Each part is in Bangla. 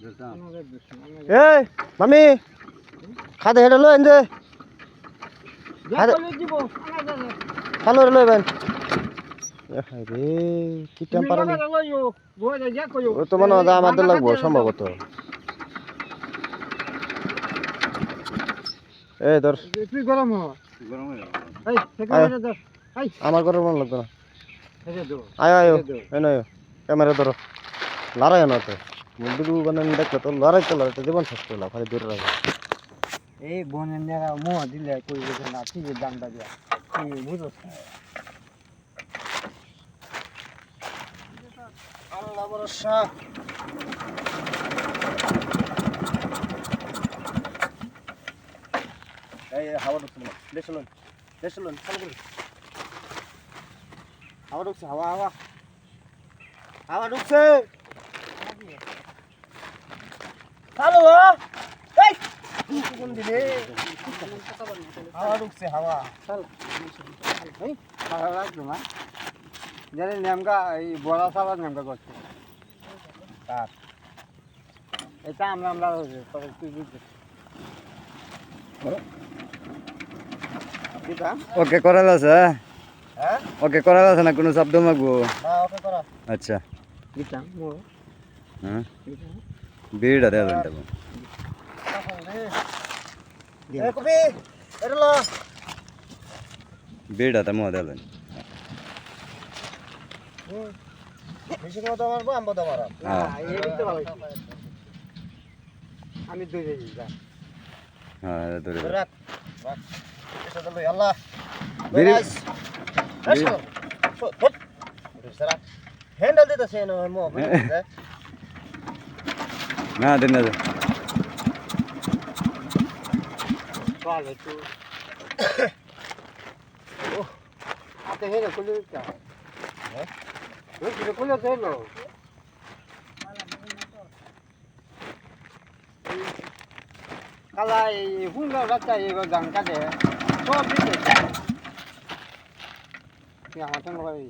এই মামি খাদে হেডে লই এনদে খালো রে লই বেন রে কি টেম্পারালি ও তো মনে হয় আমাদের লাগবো সম্ভবত এই ধর তুই গরম আমার ঘরের মন লাগবে না আয় আয় এনে ক্যামেরা ধরো লড়াই না তো মুন্ডু বানান দেখলে তো লড়াই তো লড়াই জীবন শেষ করলাম খালি দূরে রাখো এই বনের নেরা মোহ দিলে কই বুঝে না কি দামটা দিয়া তুই বুঝছ আল্লাহ ভরসা এই হাওয়া ঢুকছে না দেশলন চালু করুন হাওয়া ঢুকছে হাওয়া ঢুকছে চালু এই কোন দিলে হাওয়া ঢুকছে হাওয়া চল এই খারাপ লাগলো না জানি নেমকা এই বড়া সাবান নেমকা করছে কার এটা আমরা পরে তুই বুঝছিস ওকে করাল আছে হ্যাঁ ওকে করাল আছে না কোনো শব্দ মাগবো না ওকে করা আচ্ছা দিতাম মো হ্যাঁ বিড়া দেয়া দেব এ কবি এটা লো বিড়া তা মো দেলেন বেশি কোনো দাম মারবো আমবো দাম মারাম না এই দিতে ভালো আমি দুই যাই যা হ্যাঁ ধরে রাখ রাখ এটা তো লই আল্লাহ বিড়ি হ্যান্ডেল দিতেছে না মো না দেন না চল একটু ও আতে হেরে খুলে দিতা হ্যাঁ ওই যে খুলে দেলো কালা এই হুঙ্গা রাস্তা এই গান কাটে সব দিতে তুই আমার সঙ্গে ভাই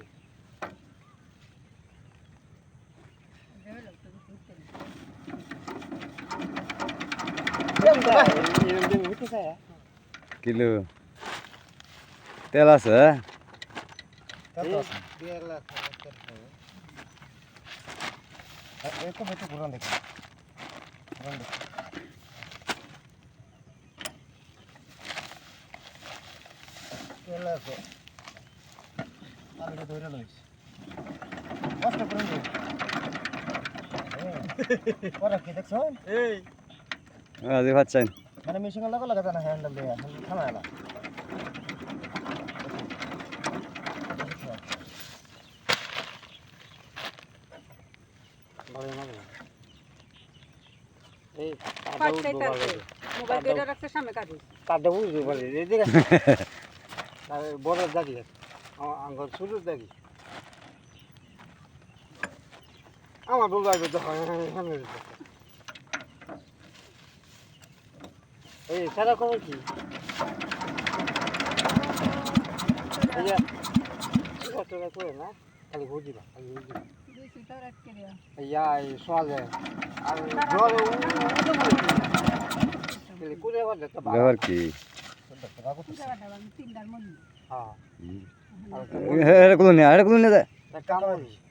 কিলো তেল আছে আজি ভাচ্ছেন মানে মেশিন লাগা না হ্যান্ডেল দিয়ে থামায় না এই মোবাইল বেটা রাখতে সামনে কাটিস তারটা বুঝতে পারি এদিকে বড় দাঁড়িয়ে আঙ্গল শুরু দাঁড়িয়ে আমার বলবো আসবে তো এই সারা খবর কি করে না খালি বুঝিবা ইয়া এই সোয়ালে আর জলে কুড়ে বাজে তো ব্যবহার কি হ্যাঁ এটা কোন নিয়ে এটা কোন নিয়ে যায় কাম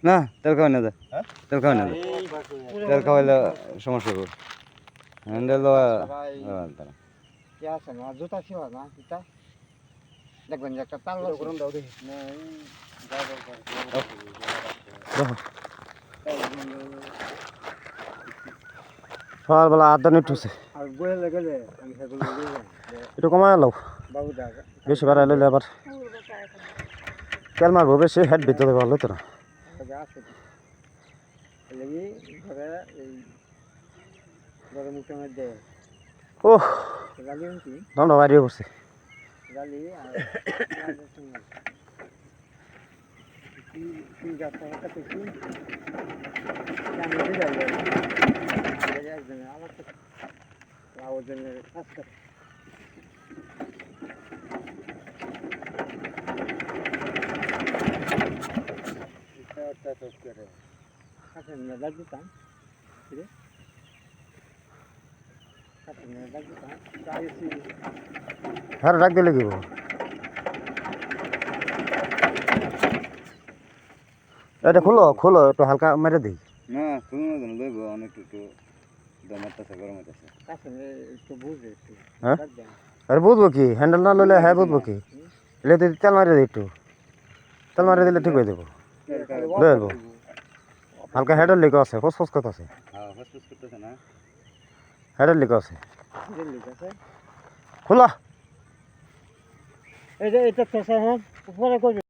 না তেল খাওয়া না যায় তেল খাওয়া না যায় তেল খাওয়াইলে সমস্যা হবে হ্যান্ডেল তারা কি আছে না জুতা ছিল না জুতা দেখবেন যে একটা তাল গরম দাও দেখি সকালবেলা আদা নিয়ে ঠুসে আর বইলে গেলে আমি সেগুলো একটু কমায় লাও বাবু দাদা বেশি বাড়াই লইলে আবার তেল মারবো বেশি হেড ভিতরে ভালো তো না আছে লাগি ঘরে এই গরম মুখের মধ্যে ও গালি কি দমটা বাইরে পড়ছে গালি আর কি গাছটা কত কি জানি যাই একজন আমার তো রাওজনের কাজ করে এটা তো করে আচ্ছা না লাগবে তা হ্যাঁ ডাক দিলে কি এটা খোলো খোলো একটু হালকা মেরে দিই না তুমি না জানো লইব অনেক একটু দমারটাছে গরম হইতাছে হ্যাঁ আরে বুঝবো কি হ্যান্ডেল না লইলে হ্যাঁ বুঝবো কি এলে তুই তেল মারিয়ে দিই একটু তেল মারিয়ে দিলে ঠিক হয়ে যাবো বুঝবো হালকা হেডের লিক আছে ফসফস কথা আছে হ্যাঁ ফসফস করতেছে না হেডের লিক আছে খোলা এটা তো স্যার উপরে